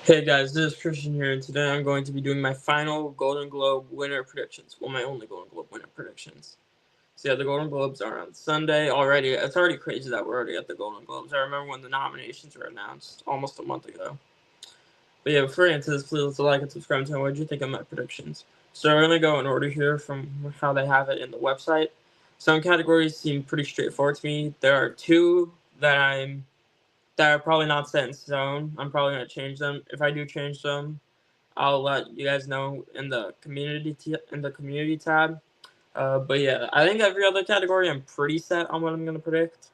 Hey guys, this is Christian here, and today I'm going to be doing my final Golden Globe winner predictions. Well, my only Golden Globe winner predictions. So yeah, the Golden Globes are on Sunday already. It's already crazy that we're already at the Golden Globes. I remember when the nominations were announced almost a month ago. But yeah, before I get into this, please like and subscribe and tell me what you think of my predictions. So I'm going to go in order here from how they have it in the website. Some categories seem pretty straightforward to me. There are two that are probably not set in stone. I'm probably going to change them. If I do change them, I'll let you guys know in the community tab. But yeah, I think every other category I'm pretty set on what I'm gonna predict.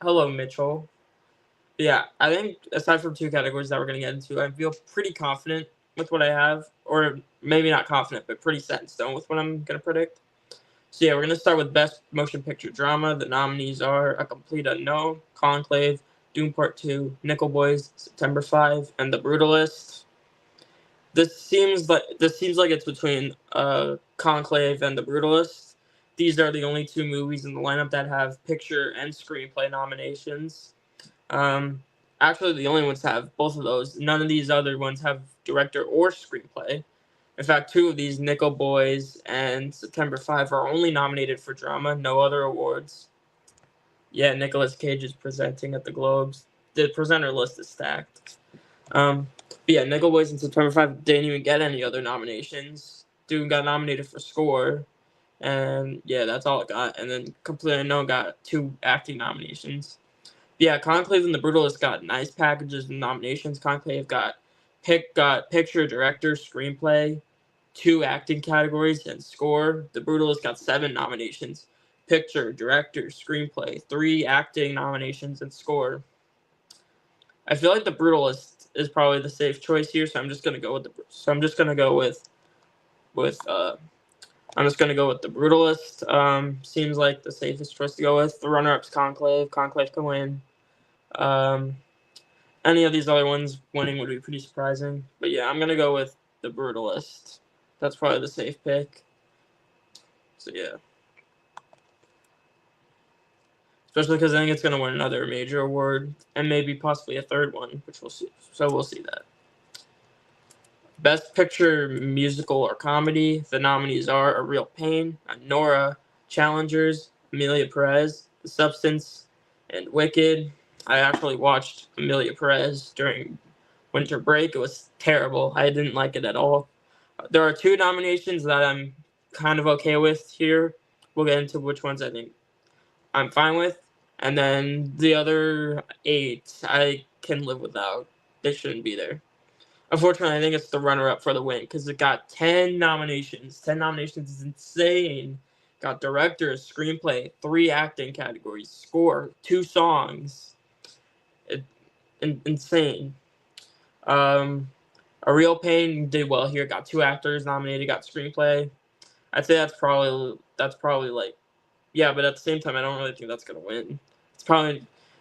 Hello, Mitchell. But yeah, I think aside from two categories that we're gonna get into, I feel pretty confident with what I have, or maybe not confident, but pretty set in stone with what I'm gonna predict. So yeah, we're gonna start with Best Motion Picture Drama. The nominees are A Complete Unknown, Conclave, Dune Part 2, Nickel Boys, September 5, and The Brutalist. This seems like it's between Conclave and The Brutalist. These are the only two movies in the lineup that have picture and screenplay nominations. Um, Actually, the only ones to have both of those. None of these other ones have director or screenplay. In fact, two of these, Nickel Boys and September 5, are only nominated for drama, no other awards. Yeah, Nicolas Cage is presenting at the Globes. The presenter list is stacked. But yeah, Nickel Boys and September 5 didn't even get any other nominations. Dune got nominated for score, and yeah, that's all it got. And then Complete Unknown got two acting nominations. But yeah, Conclave and The Brutalist got nice packages of nominations. Conclave got picture, director, screenplay, two acting categories, and score. The Brutalist got 7 nominations: picture, director, screenplay, 3 acting nominations, and score. I feel like The Brutalist is probably the safe choice here, so I'm just gonna go with with I'm just gonna go with The Brutalist. Seems like the safest choice to go with. The runner-up's Conclave. Conclave can win. Um, any of these other ones winning would be pretty surprising, but yeah, I'm gonna go with The Brutalist. That's probably the safe pick. So yeah, especially because I think it's gonna win another major award and maybe possibly a third one, which we'll see. So we'll see that. Best Picture Musical or Comedy. The nominees are A Real Pain, Nora, Challengers, Amelia Perez, The Substance, and Wicked. I actually watched Amelia Perez during winter break. It was terrible. I didn't like it at all. There are 2 nominations that I'm kind of okay with here. We'll get into which ones I think I'm fine with. And then the other 8 I can live without. They shouldn't be there. Unfortunately, I think it's the runner-up for the win because it got 10 nominations. 10 nominations is insane. Got director, screenplay, 3 acting categories, score, 2 songs. Insane. Um, A Real Pain did well here. Got 2 actors nominated. Got screenplay. I'd say that's probably like, yeah, but at the same time, I don't really think that's gonna win.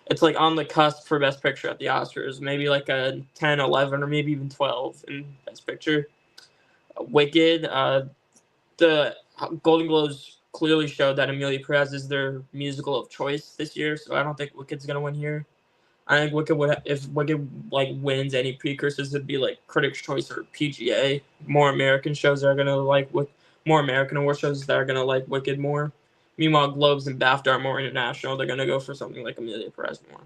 It's like on the cusp for Best Picture at the Oscars. Maybe like a 10, 11, or maybe even 12 in Best Picture. Wicked. The Golden Globes clearly showed that Amelia Perez is their musical of choice this year, so I don't think Wicked's gonna win here. I think if Wicked like wins any precursors, it'd be like Critics' Choice or PGA. More American shows are gonna like with more American award shows that are gonna like Wicked more. Meanwhile, Globes and BAFTA are more international. They're gonna go for something like Amelia Perez more.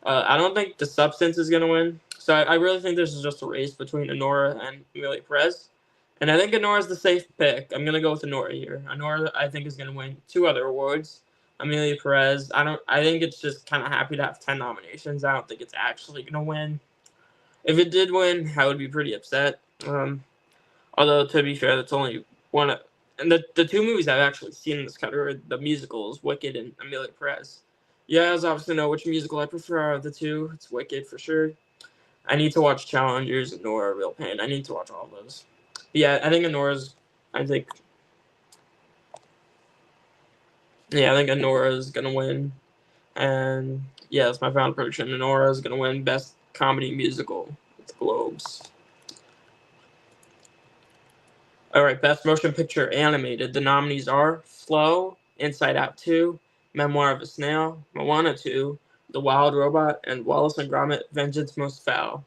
I don't think The Substance is gonna win. So I really think this is just a race between Honora and Amelia Perez. And I think Honora's the safe pick. I'm gonna go with Honora here. Honora, I think, is gonna win 2 other awards. Amelia Perez, I think it's just kind of happy to have 10 nominations. I don't think it's actually gonna win. If it did win, I would be pretty upset. Although to be fair, that's only one. And the 2 movies I've actually seen in this category are the musicals, Wicked and Amelia Perez. You guys obviously know which musical I prefer out of the 2. It's Wicked for sure. I need to watch Challengers and Nora Real Pain. I need to watch all of those. But yeah, I think Honora's. I think. Yeah, I think Honora's gonna win. And yeah, that's my final prediction. Honora is gonna win Best Comedy Musical with the Globes. All right, Best Motion Picture Animated. The nominees are Flow, Inside Out 2, Memoir of a Snail, Moana 2, The Wild Robot, and Wallace and Gromit: Vengeance Most Foul.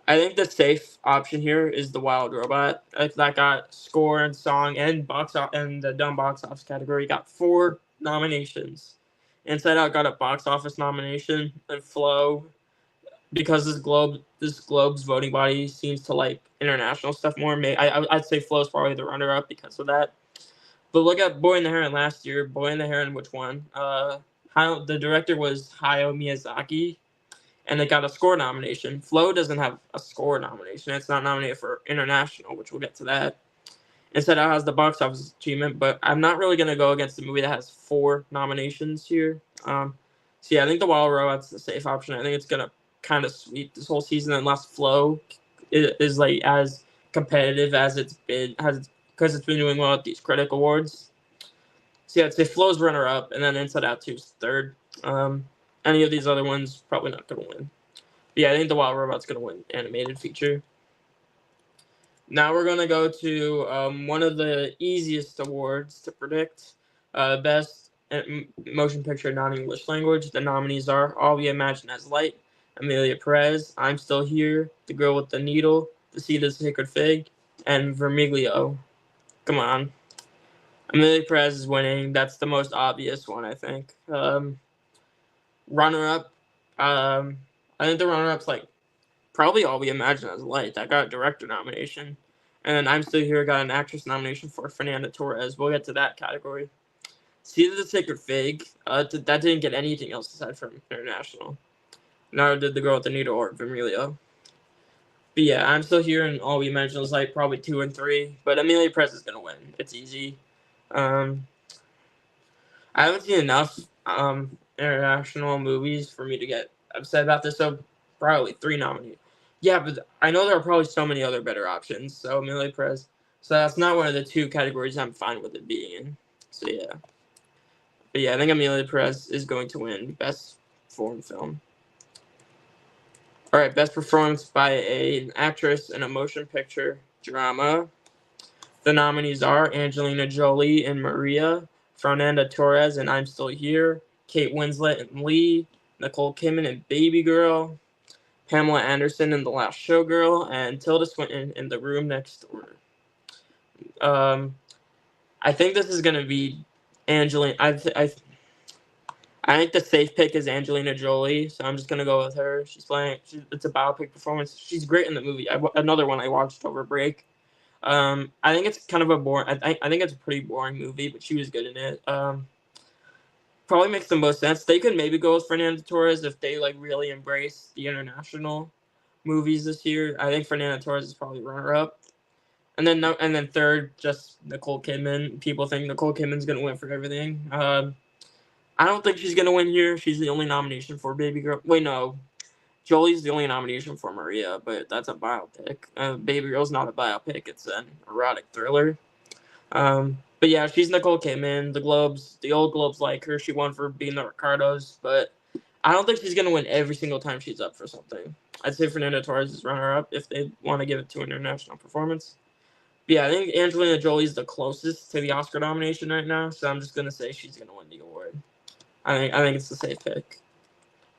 I think the safe option here is The Wild Robot. That got score and song and and the dumb box office category got 4 nominations. Inside Out got a box office nomination, and Flow, because this Globe's voting body seems to like international stuff more. I'd say Flow's probably the runner up because of that. But look at Boy and the Heron last year. Boy and the Heron, which won? The director was Hayao Miyazaki, and it got a score nomination. Flow doesn't have a score nomination. It's not nominated for international, which we'll get to that. Instead, it has the box office achievement, but I'm not really going to go against the movie that has 4 nominations here. So yeah, I think The Wild Robot's the safe option. I think it's going to kind of sweep this whole season unless Flow is like as competitive as it's been, because it's been doing well at these critic awards. So yeah, I'd say Flow's runner up, and then Inside Out 2's third. Any of these other ones probably not going to win. But yeah, I think The Wild Robot's going to win animated feature. Now we're going to go to one of the easiest awards to predict. Best Motion Picture Non-English Language. The nominees are All We Imagine as Light, Amelia Perez, I'm Still Here, The Girl with the Needle, The Seed of the Sacred Fig, and Vermiglio. Come on. Amelia Perez is winning. That's the most obvious one, I think. Runner-up. I think the runner-up's like probably All We Imagine as Light. That got a director nomination. And then I'm Still Here got an actress nomination for Fernanda Torres. We'll get to that category. Seed of the Sacred Fig. That didn't get anything else aside from international. Neither did The Girl with the Needle or Vermiglio. But yeah, I'm Still Here and All We Imagine as Light, probably 2 and 3. But Amelia Perez is going to win. It's easy. I haven't seen enough international movies for me to get upset about this, so probably 3 nominees. Yeah, but I know there are probably so many other better options, so Amelia Perez. So that's not one of the 2 categories I'm fine with it being in. So yeah. But yeah, I think Amelia Perez is going to win Best Foreign Film. Alright, Best Performance by an Actress in a Motion Picture Drama. The nominees are Angelina Jolie in Maria, Fernanda Torres in I'm Still Here, Kate Winslet in Lee, Nicole Kidman in Baby Girl, Pamela Anderson in The Last Showgirl, and Tilda Swinton in The Room Next Door. I think this is going to be Angelina. I think the safe pick is Angelina Jolie, so I'm just going to go with her. She's playing. It's a biopic performance. She's great in the movie. Another one I watched over break. I think it's kind of a boring. I think it's a pretty boring movie, but she was good in it. Probably makes the most sense. They could maybe go with Fernanda Torres if they like really embrace the international movies this year. I think Fernanda Torres is probably runner up, and then third, just Nicole Kidman. People think Nicole Kidman's gonna win for everything. I don't think she's gonna win here. She's the only nomination for Baby Girl. Wait, no. Jolie's the only nomination for Maria, but that's a biopic. Baby Girl's not a biopic; it's an erotic thriller. But yeah, she's Nicole Kidman. The old Globes like her. She won for being the Ricardos, but I don't think she's gonna win every single time she's up for something. I'd say Fernanda Torres is runner-up if they want to give it to an international performance. But yeah, I think Angelina Jolie's the closest to the Oscar nomination right now, so I'm just gonna say she's gonna win the award. I think it's the safe pick.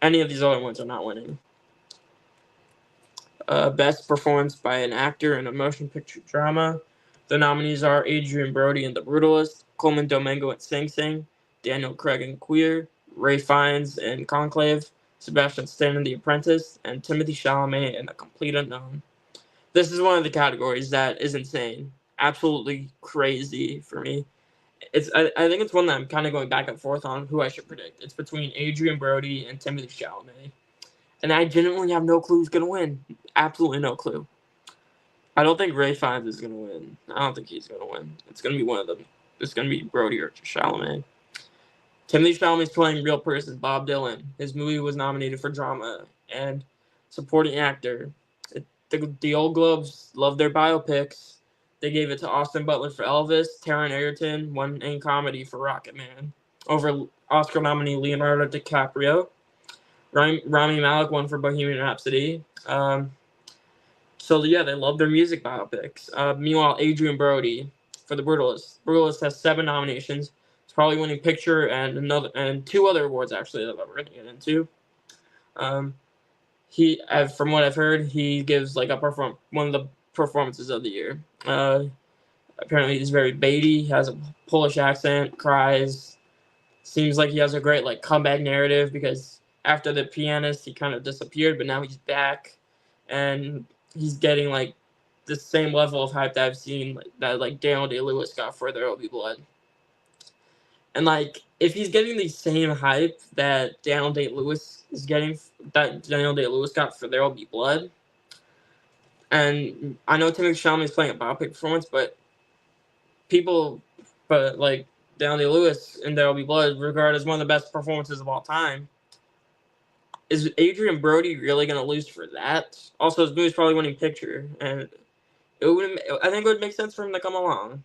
Any of these other ones are not winning. Best Performance by an Actor in a Motion Picture Drama. The nominees are Adrien Brody in The Brutalist, Colman Domingo in Sing Sing, Daniel Craig in Queer, Ray Fiennes in Conclave, Sebastian Stan in The Apprentice, and Timothy Chalamet in The Complete Unknown. This is one of the categories that is insane. Absolutely crazy for me. I think it's one that I'm kind of going back and forth on who I should predict. It's between Adrien Brody and Timothy Chalamet. And I genuinely have no clue who's going to win. Absolutely no clue. I don't think Ray Fiennes is going to win. I don't think he's going to win. It's going to be one of them. It's going to be Brody or Chalamet. Timothy Chalamet's playing real person Bob Dylan. His movie was nominated for drama and supporting actor. The old Globes love their biopics. They gave it to Austin Butler for Elvis. Taron Egerton won in comedy for Rocketman over Oscar nominee Leonardo DiCaprio. Rami Malek won for Bohemian Rhapsody. So yeah, they love their music biopics. Meanwhile, Adrien Brody for The Brutalist. Brutalist has 7 nominations. It's probably winning picture and 2 other awards actually that we're going to get into. from what I've heard, he gives like one of the performances of the year. Apparently, he's very baity. He has a Polish accent, cries. Seems like he has a great like comeback narrative because after The Pianist, he kind of disappeared, but now he's back, and he's getting like the same level of hype that I've seen that like Daniel Day-Lewis got for There Will Be Blood. And like if he's getting the same hype that Daniel Day-Lewis got for There Will Be Blood, and I know Timothée Chalamet is playing a biopic performance, but like Daniel Day-Lewis in There Will Be Blood regarded as one of the best performances of all time. Is Adrien Brody really going to lose for that? Also, his movie's probably winning picture, and I think it would make sense for him to come along.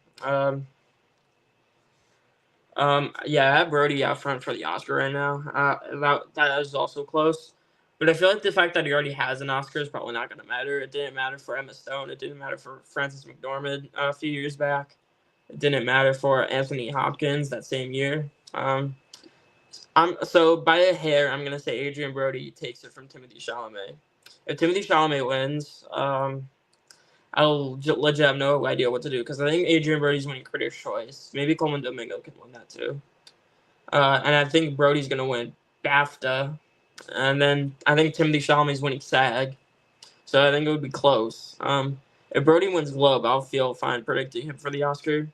Yeah, I have Brody out front for the Oscar right now. That is also close. But I feel like the fact that he already has an Oscar is probably not going to matter. It didn't matter for Emma Stone. It didn't matter for Frances McDormand a few years back. It didn't matter for Anthony Hopkins that same year. So by a hair, I'm gonna say Adrien Brody takes it from Timothée Chalamet. If Timothée Chalamet wins, I'll legit have no idea what to do because I think Adrien Brody's winning Critics' Choice. Maybe Coleman Domingo can win that too. And I think Brody's gonna win BAFTA, and then I think Timothée Chalamet's winning SAG. So I think it would be close. If Brody wins Globe, I'll feel fine predicting him for the Oscar.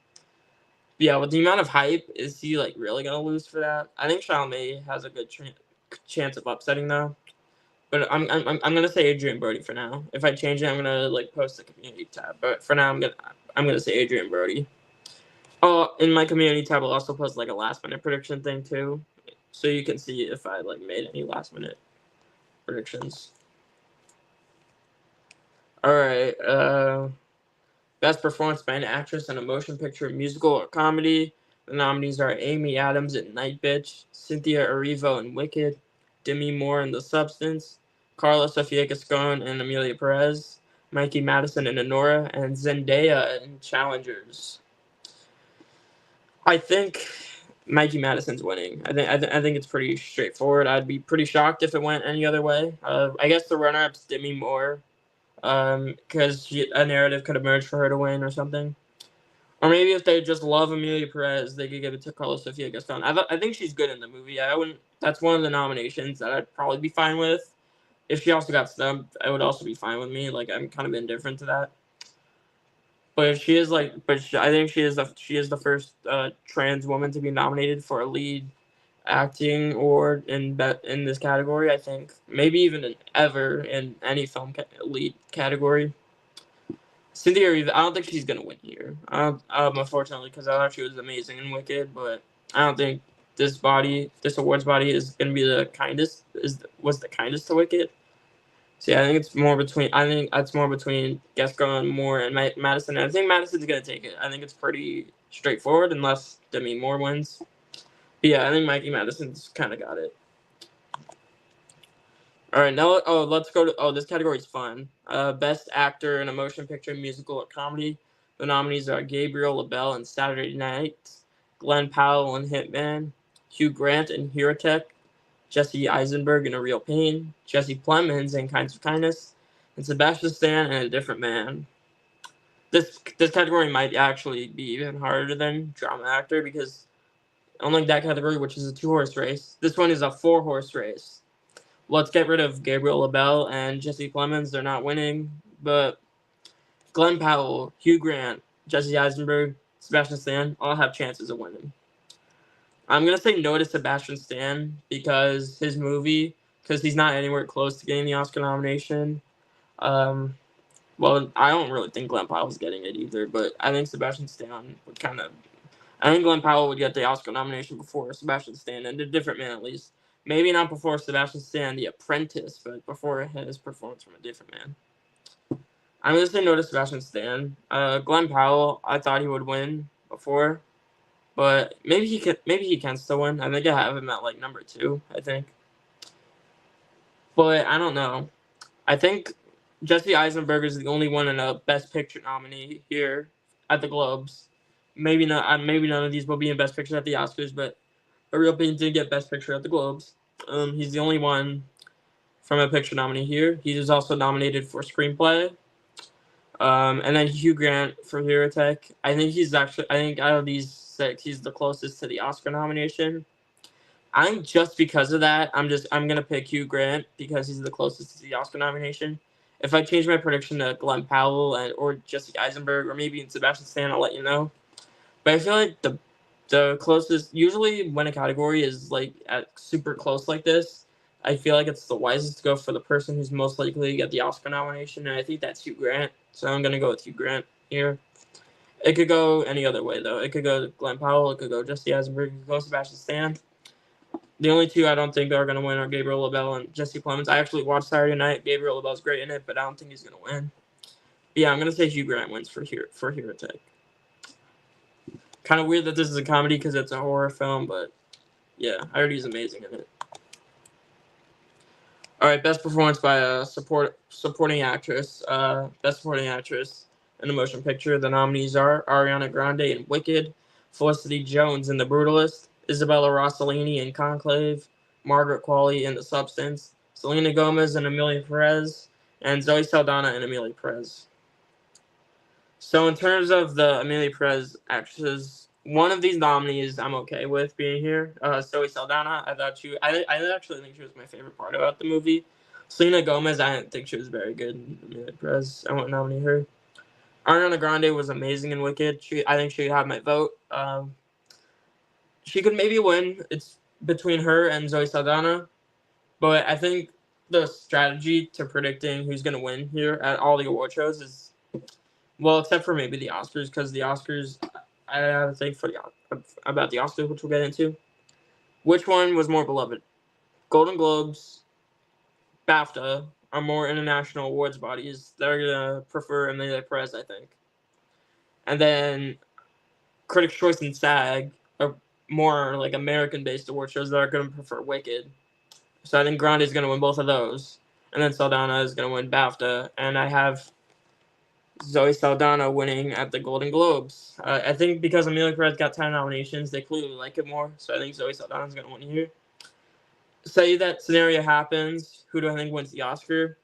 Yeah, with the amount of hype, is he like really gonna lose for that? I think Chalamet has a good chance of upsetting though. But I'm gonna say Adrien Brody for now. If I change it, I'm gonna like post the community tab. But for now, I'm gonna say Adrien Brody. Oh, in my community tab, I'll also post like a last minute prediction thing too, so you can see if I like made any last minute predictions. All right. Best performance by an actress in a motion picture, musical, or comedy. The nominees are Amy Adams in Night Bitch, Cynthia Erivo in Wicked, Demi Moore in The Substance, Carla Sofia Gascon and Amelia Perez, Mikey Madison in Anora, and Zendaya in Challengers. I think Mikey Madison's winning. I think it's pretty straightforward. I'd be pretty shocked if it went any other way. I guess the runner-up's Demi Moore. Because a narrative could emerge for her to win or something. Or maybe if they just love Amelia Perez, they could give it to Carla Sofia Gascon. I think she's good in the movie. That's one of the nominations that I'd probably be fine with. If she also got snubbed, I would also be fine with me. Like I'm kind of indifferent to that. But if she is I think she is the first trans woman to be nominated for a lead acting award in this category. I think maybe even ever in any film lead category. Cynthia Erivo, I don't think she's gonna win here. Unfortunately, because I thought she was amazing in Wicked, but I don't think this awards body is gonna be the kindest. Was the kindest to Wicked. So yeah, I think it's more between Gascon, Moore, and Madison. And I think Madison's gonna take it. I think it's pretty straightforward unless Demi Moore wins. But yeah, I think Mikey Madison's kind of got it. All right, now let's go to this category is fun. Best actor in a motion picture, musical, or comedy. The nominees are Gabriel LaBelle in Saturday Night, Glenn Powell in Hitman, Hugh Grant in Hero Tech, Jesse Eisenberg in A Real Pain, Jesse Plemons in Kinds of Kindness, and Sebastian Stan in A Different Man. This category might actually be even harder than drama actor because unlike that category, which is a 2-horse race, this one is a 4-horse race. Let's get rid of Gabriel LaBelle and Jesse Plemons. They're not winning. But Glenn Powell, Hugh Grant, Jesse Eisenberg, Sebastian Stan all have chances of winning. I'm going to say no to Sebastian Stan because his movie, because he's not anywhere close to getting the Oscar nomination. Well, I don't really think Glenn Powell's getting it either, but I think Sebastian Stan would I think Glenn Powell would get the Oscar nomination before Sebastian Stan, and A Different Man at least. Maybe not before Sebastian Stan, The Apprentice, but before his performance from A Different Man. I'm going to say no to Sebastian Stan. Glenn Powell, I thought he would win before, but maybe he can still win. I think I have him at like number 2, I think. But I don't know. I think Jesse Eisenberg is the only one in a Best Picture nominee here at the Globes. Maybe not. Maybe none of these will be in Best Picture at the Oscars, but A Real Pain did get Best Picture at the Globes. He's the only one from a picture nominee here. He is also nominated for screenplay. And then Hugh Grant for Hero Tech. I think out of these 6, he's the closest to the Oscar nomination. Just because of that, I'm gonna pick Hugh Grant because he's the closest to the Oscar nomination. If I change my prediction to Glenn Powell or Jesse Eisenberg or maybe Sebastian Stan, I'll let you know. But I feel like the closest, usually when a category is like super close like this, I feel like it's the wisest to go for the person who's most likely to get the Oscar nomination, and I think that's Hugh Grant. So I'm gonna go with Hugh Grant here. It could go any other way though. It could go Glenn Powell. It could go Jesse Eisenberg. It could go Sebastian Stan. The only 2 I don't think are going to win are Gabriel LaBelle and Jesse Plemons. I actually watched Saturday Night. Gabriel LaBelle's great in it, but I don't think he's going to win. But yeah, I'm going to say Hugh Grant wins for Hero Tech. Kind of weird that this is a comedy because it's a horror film, but yeah, I heard he's amazing in it. All right, best performance by a supporting actress. Best supporting actress in a motion picture. The nominees are Ariana Grande in Wicked, Felicity Jones in The Brutalist, Isabella Rossellini in Conclave, Margaret Qualley in The Substance, Selena Gomez and Emilia Perez, and Zoe Saldana and Emilia Perez. So in terms of the Emilia Perez actresses, one of these nominees I'm okay with being here. Zoe Saldana, I actually think she was my favorite part about the movie. Selena Gomez, I didn't think she was very good. Emilia Perez, I won't nominate her. Ariana Grande was amazing in Wicked. I think she had my vote. She could maybe win. It's between her and Zoe Saldana, but I think the strategy to predicting who's going to win here at all the award shows is, well, except for maybe the Oscars, because the Oscars, I have to think about the Oscars, which we'll get into. Which one was more beloved? Golden Globes, BAFTA are more international awards bodies. They're going to prefer Emilia Perez, I think. And then Critics' Choice and SAG are more like American-based award shows that are going to prefer Wicked. So I think Grande is going to win both of those. And then Saldana is going to win BAFTA. And I have Zoe Saldana winning at the Golden Globes. I think because Emilia Perez got 10 nominations, they clearly like it more. So I think Zoe Saldana is going to win here. Say that scenario happens, who do I think wins the Oscar?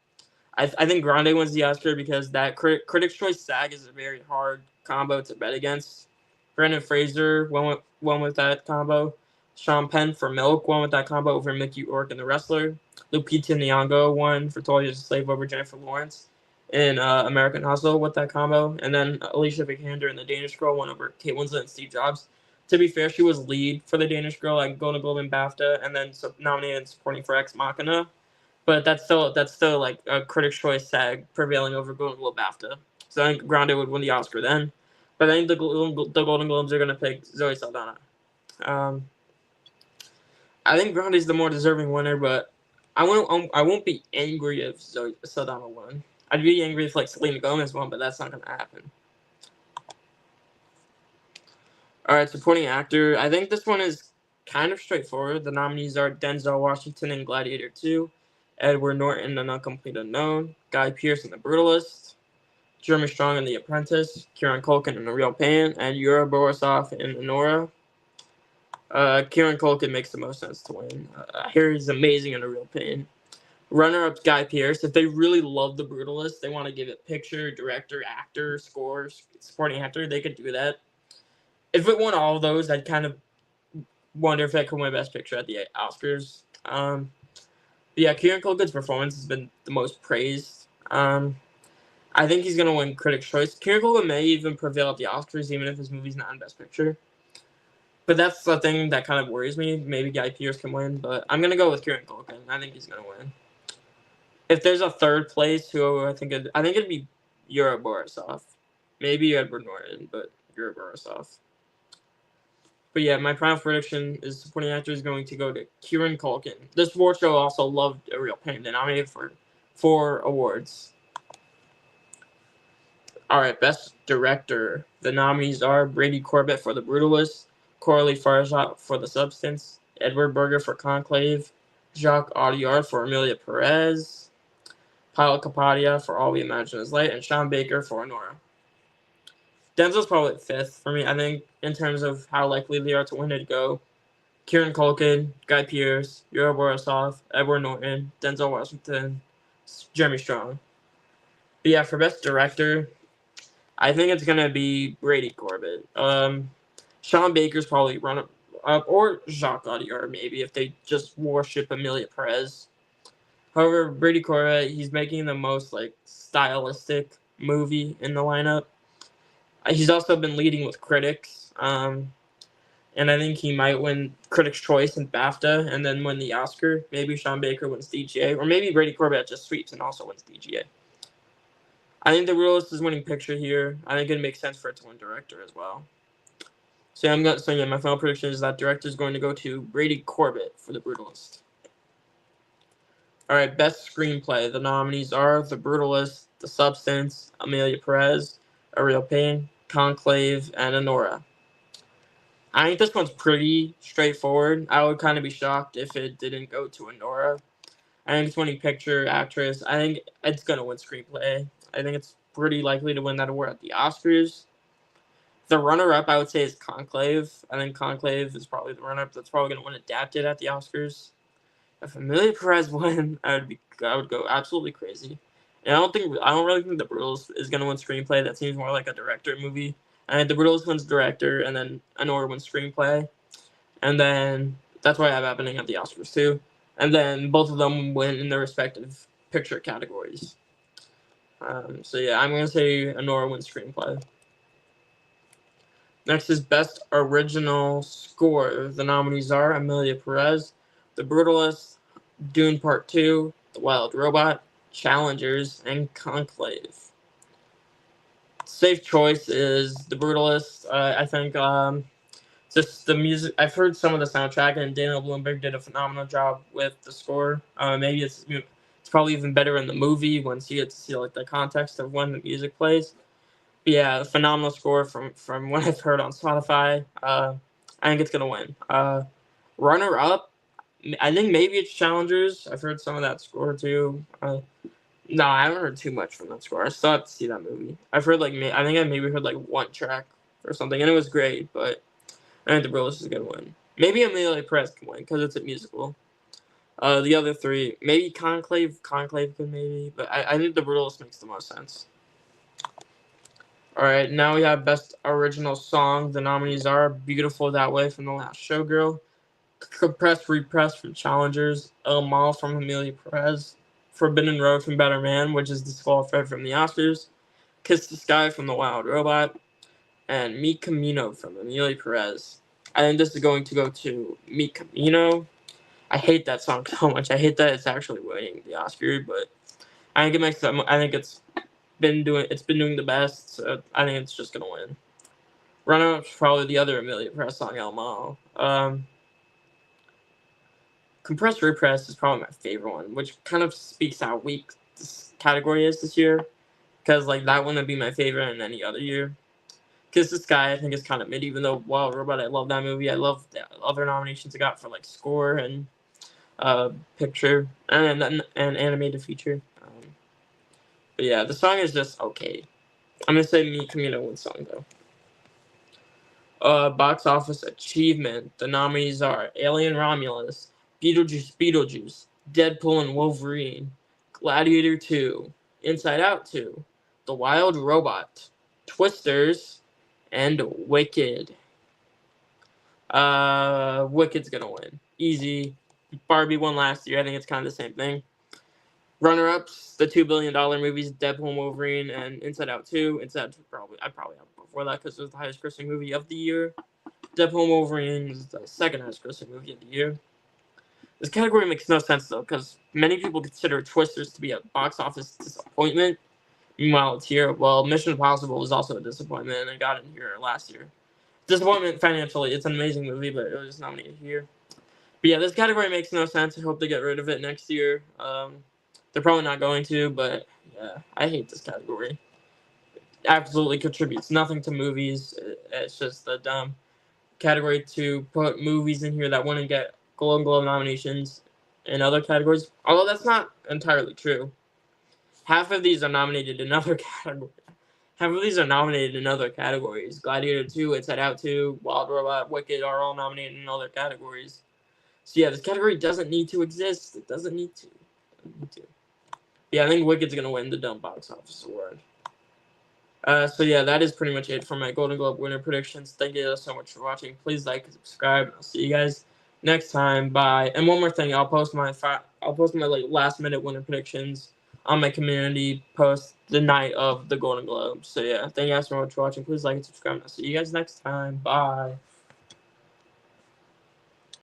I think Grande wins the Oscar because that Critics' Choice SAG is a very hard combo to bet against. Brendan Fraser won with that combo. Sean Penn for Milk won with that combo over Mickey Rourke in The Wrestler. Lupita Nyong'o won for 12 Years a Slave over Jennifer Lawrence in American Hustle with that combo. And then Alicia Vikander in The Danish Girl won over Kate Winslet and Steve Jobs. To be fair, she was lead for The Danish Girl at Golden Globe and BAFTA, and then nominated and supporting for Ex Machina. But that's still like a Critics' Choice SAG prevailing over Golden Globe BAFTA. So I think Grande would win the Oscar then. But I think the Golden Globes are going to pick Zoe Saldana. I think Grande's the more deserving winner, but I won't be angry if Zoe Saldana won. I'd be angry if like Selena Gomez won, but that's not going to happen. All right, supporting actor. I think this one is kind of straightforward. The nominees are Denzel Washington in Gladiator 2, Edward Norton in An Complete Unknown, Guy Pearce in The Brutalist, Jeremy Strong in The Apprentice, Kieran Culkin in The Real Pain, and Yura Borisov in Anora. Kieran Culkin makes the most sense to win. I hear he's amazing in The Real Pain. Runner-up Guy Pearce. If they really love The Brutalist, they want to give it picture, director, actor, score, supporting actor, they could do that. If it won all of those, I'd kind of wonder if it could win Best Picture at the Oscars. But yeah, Kieran Culkin's performance has been the most praised. I think he's going to win Critics' Choice. Kieran Culkin may even prevail at the Oscars, even if his movie's not in Best Picture. But that's the thing that kind of worries me. Maybe Guy Pearce can win, but I'm going to go with Kieran Culkin. I think he's going to win. If there's a third place, who I think it'd be Yura Borisov. Maybe Edward Norton, but Yura Borisov. But yeah, my final prediction is supporting actor is going to go to Kieran Culkin. This award show also loved A Real Pain. They nominated for 4 awards. All right, Best Director. The nominees are Brady Corbet for The Brutalist, Coralie Farjat for The Substance, Edward Berger for Conclave, Jacques Audiard for Emilia Perez, Pilot Kapadia for All We Imagine Is Light, and Sean Baker for Anora. Denzel's probably 5th for me. I think in terms of how likely they are to win, it'd go Kieran Culkin, Guy Pearce, Yuri Borisov, Edward Norton, Denzel Washington, Jeremy Strong. But yeah, for best director, I think it's gonna be Brady Corbet. Sean Baker's probably run up, or Jacques Audiard maybe if they just worship Amelia Perez. However, Brady Corbet, he's making the most like stylistic movie in the lineup. He's also been leading with critics, and I think he might win Critics' Choice and BAFTA, and then win the Oscar. Maybe Sean Baker wins DGA, or maybe Brady Corbet just sweeps and also wins DGA. I think The Brutalist is winning picture here. I think it makes sense for it to win director as well. So my final prediction is that director is going to go to Brady Corbet for The Brutalist. All right, best screenplay. The nominees are The Brutalist, The Substance, Amelia Perez, A Real Pain, Conclave, and Anora. I think this one's pretty straightforward. I would kind of be shocked if it didn't go to Anora. I think it's winning picture, actress. I think it's going to win screenplay. I think it's pretty likely to win that award at the Oscars. The runner-up, I would say, is Conclave. I think Conclave is probably the runner-up that's probably going to win adapted at the Oscars. If Amelia Perez won, I would go absolutely crazy. And I don't really think The Brutalist is going to win screenplay. That seems more like a director movie. And The Brutalist wins director, and then Anora wins screenplay. And then that's what I have happening at the Oscars too. And then both of them win in their respective picture categories. So yeah, I'm going to say Anora wins screenplay. Next is Best Original Score. The nominees are Amelia Perez, The Brutalist, Dune Part 2, The Wild Robot, Challengers, and Conclave. Safe choice is The Brutalist. I think just the music. I've heard some of the soundtrack, and Daniel Blumberg did a phenomenal job with the score. Maybe it's probably even better in the movie once you get to see like the context of when the music plays. But yeah, phenomenal score from what I've heard on Spotify. I think it's gonna win. Runner up, I think maybe it's Challengers. I've heard some of that score too. No, I haven't heard too much from that score. I still have to see that movie. I've heard I think I maybe heard like one track or something, and it was great. But I think The Brutalist is gonna win. Maybe Amelia Perez can win because it's a musical. The other three, maybe Conclave could maybe, but I think The Brutalist makes the most sense. All right, now we have Best Original Song. The nominees are Beautiful That Way from The Last Showgirl, Compress Repress from Challengers, El Mal from Amelia Perez, Forbidden Road from Better Man, which is disqualified from the Oscars, Kiss the Sky from The Wild Robot, and Mi Camino from Amelia Perez. I think this is going to go to Mi Camino. I hate that song so much. I hate that it's actually winning the Oscar, but I think it makes that. I think it's been doing the best, so I think it's just gonna win. Runner-up is probably the other Amelia Perez song, El Mal. Compress Repress is probably my favorite one, which kind of speaks how weak this category is this year, because like that wouldn't be my favorite in any other year. Kiss the Sky, I think, is kind of mid, even though Wild Robot, I love that movie. I love the other nominations it got for like score and picture and animated feature. But yeah, the song is just okay. I'm gonna say Mi Camino wins song though. Box office achievement. The nominees are Alien Romulus, Beetlejuice, Deadpool and Wolverine, Gladiator 2, Inside Out 2, The Wild Robot, Twisters, and Wicked. Wicked's gonna win. Easy. Barbie won last year. I think it's kind of the same thing. Runner-ups, the $2 billion movies, Deadpool and Wolverine, and Inside Out 2. Inside Out 2 I probably have before that because it was the highest grossing movie of the year. Deadpool and Wolverine is the second highest grossing movie of the year. This category makes no sense though, because many people consider Twisters to be a box office disappointment. Meanwhile, it's here. Well, Mission Impossible was also a disappointment, and it got in here last year. Disappointment financially. It's an amazing movie, but it was nominated here. But yeah, this category makes no sense. I hope they get rid of it next year. They're probably not going to, but yeah, I hate this category. It absolutely contributes nothing to movies. It's just a dumb category to put movies in here that wouldn't get Golden Globe nominations in other categories. Although that's not entirely true. Half of these are nominated in other categories. half of these are nominated in other categories. Gladiator 2, Inside Out 2, Wild Robot, Wicked are all nominated in other categories. So yeah, this category doesn't need to exist. It doesn't need to. Yeah, I think Wicked's gonna win the Dumb Box Office Award. So yeah, that is pretty much it for my Golden Globe winner predictions. Thank you guys so much for watching. Please like and subscribe. And I'll see you guys next time. Bye. And one more thing, I'll post my like last minute winner predictions on my community post the night of the Golden Globes. So yeah, thank you guys so much for watching. Please like and subscribe. And I'll see you guys next time. Bye.